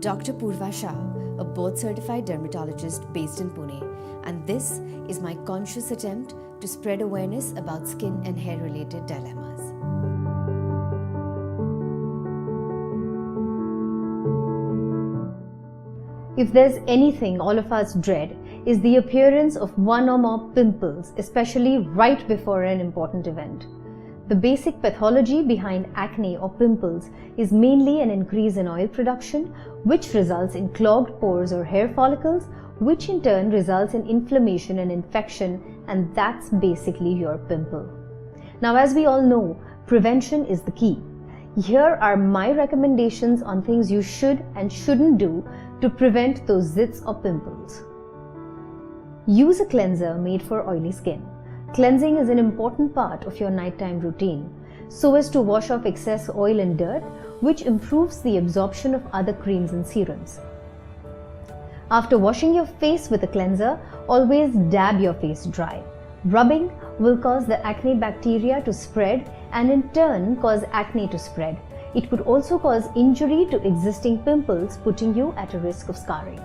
Dr. Poorva Shah, a board-certified dermatologist based in Pune, and this is my conscious attempt to spread awareness about skin and hair-related dilemmas. If there's anything all of us dread, is the appearance of one or more pimples, especially right before an important event. The basic pathology behind acne or pimples is mainly an increase in oil production, which results in clogged pores or hair follicles, which in turn results in inflammation and infection, and that's basically your pimple. Now, as we all know, prevention is the key. Here are my recommendations on things you should and shouldn't do to prevent those zits or pimples. Use a cleanser made for oily skin. Cleansing is an important part of your nighttime routine, so as to wash off excess oil and dirt, which improves the absorption of other creams and serums. After washing your face with a cleanser, always dab your face dry. Rubbing will cause the acne bacteria to spread and in turn cause acne to spread. It could also cause injury to existing pimples, putting you at a risk of scarring.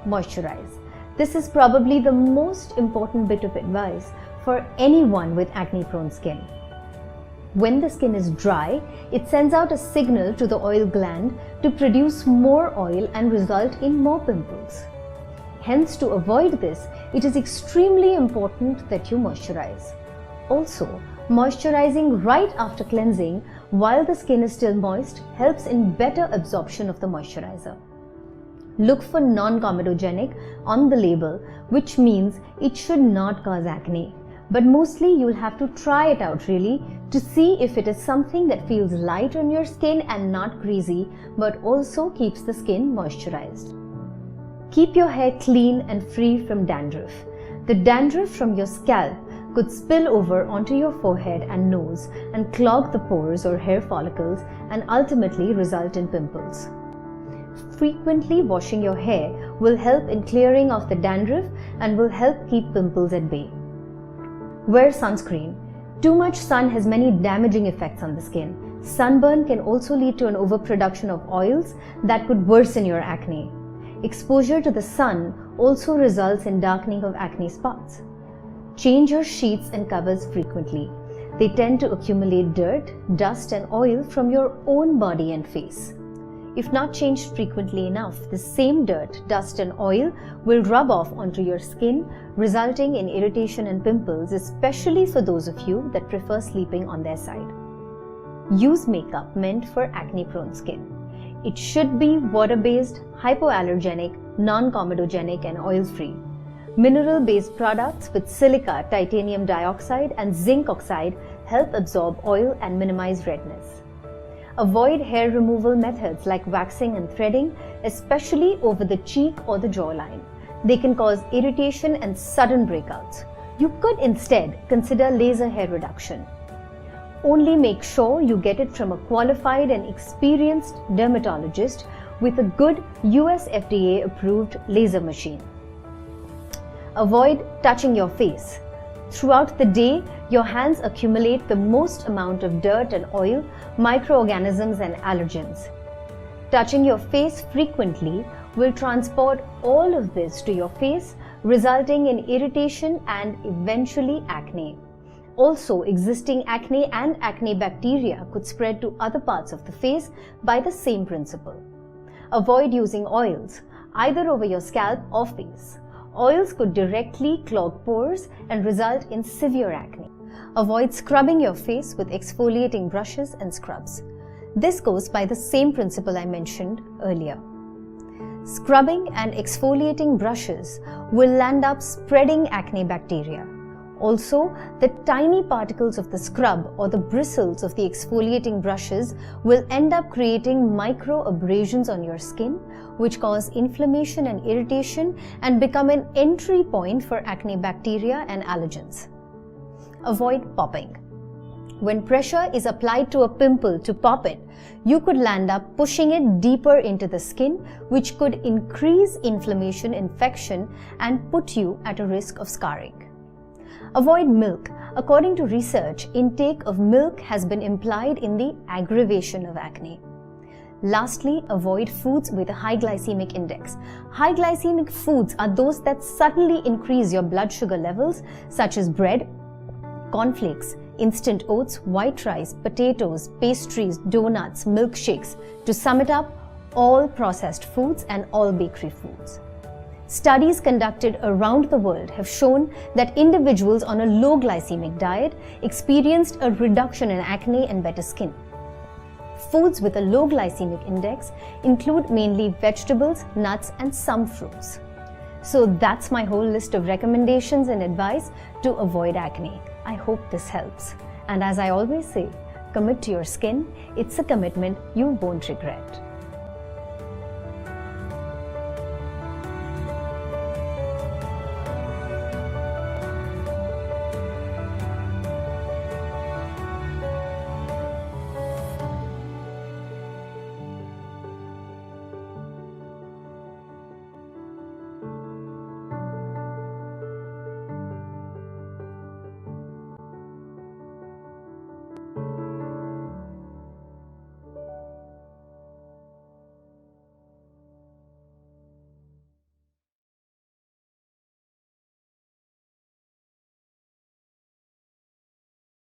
Moisturize. This is probably the most important bit of advice for anyone with acne-prone skin. When the skin is dry, it sends out a signal to the oil gland to produce more oil and result in more pimples. Hence, to avoid this, it is extremely important that you moisturize. Also, moisturizing right after cleansing while the skin is still moist helps in better absorption of the moisturizer. Look for non-comedogenic on the label, which means it should not cause acne. But mostly you'll have to try it out really to see if it is something that feels light on your skin and not greasy, but also keeps the skin moisturized. Keep your hair clean and free from dandruff. The dandruff from your scalp could spill over onto your forehead and nose and clog the pores or hair follicles and ultimately result in pimples. Frequently washing your hair will help in clearing off the dandruff and will help keep pimples at bay. Wear sunscreen. Too much sun has many damaging effects on the skin. Sunburn can also lead to an overproduction of oils that could worsen your acne. Exposure to the sun also results in darkening of acne spots. Change your sheets and covers frequently. They tend to accumulate dirt, dust and oil from your own body and face. If not changed frequently enough, the same dirt, dust and oil will rub off onto your skin, resulting in irritation and pimples, especially for those of you that prefer sleeping on their side. Use makeup meant for acne-prone skin. It should be water-based, hypoallergenic, non-comedogenic and oil-free. Mineral-based products with silica, titanium dioxide and zinc oxide help absorb oil and minimize redness. Avoid hair removal methods like waxing and threading, especially over the cheek or the jawline. They can cause irritation and sudden breakouts. You could instead consider laser hair reduction. Only make sure you get it from a qualified and experienced dermatologist with a good US FDA approved laser machine. Avoid touching your face. Throughout the day, your hands accumulate the most amount of dirt and oil, microorganisms and allergens. Touching your face frequently will transport all of this to your face, resulting in irritation and eventually acne. Also, existing acne and acne bacteria could spread to other parts of the face by the same principle. Avoid using oils, either over your scalp or face. Oils could directly clog pores and result in severe acne. Avoid scrubbing your face with exfoliating brushes and scrubs. This goes by the same principle I mentioned earlier. Scrubbing and exfoliating brushes will land up spreading acne bacteria. Also, the tiny particles of the scrub or the bristles of the exfoliating brushes will end up creating micro abrasions on your skin, which cause inflammation and irritation and become an entry point for acne bacteria and allergens. Avoid popping. When pressure is applied to a pimple to pop it, you could land up pushing it deeper into the skin, which could increase inflammation, infection, and put you at a risk of scarring. Avoid milk. According to research, intake of milk has been implied in the aggravation of acne. Lastly, avoid foods with a high glycemic index. High glycemic foods are those that suddenly increase your blood sugar levels, such as bread, cornflakes, instant oats, white rice, potatoes, pastries, donuts, milkshakes. To sum it up, all processed foods and all bakery foods. Studies conducted around the world have shown that individuals on a low glycemic diet experienced a reduction in acne and better skin. Foods with a low glycemic index include mainly vegetables, nuts, and some fruits. So that's my whole list of recommendations and advice to avoid acne. I hope this helps. And as I always say, commit to your skin. It's a commitment you won't regret.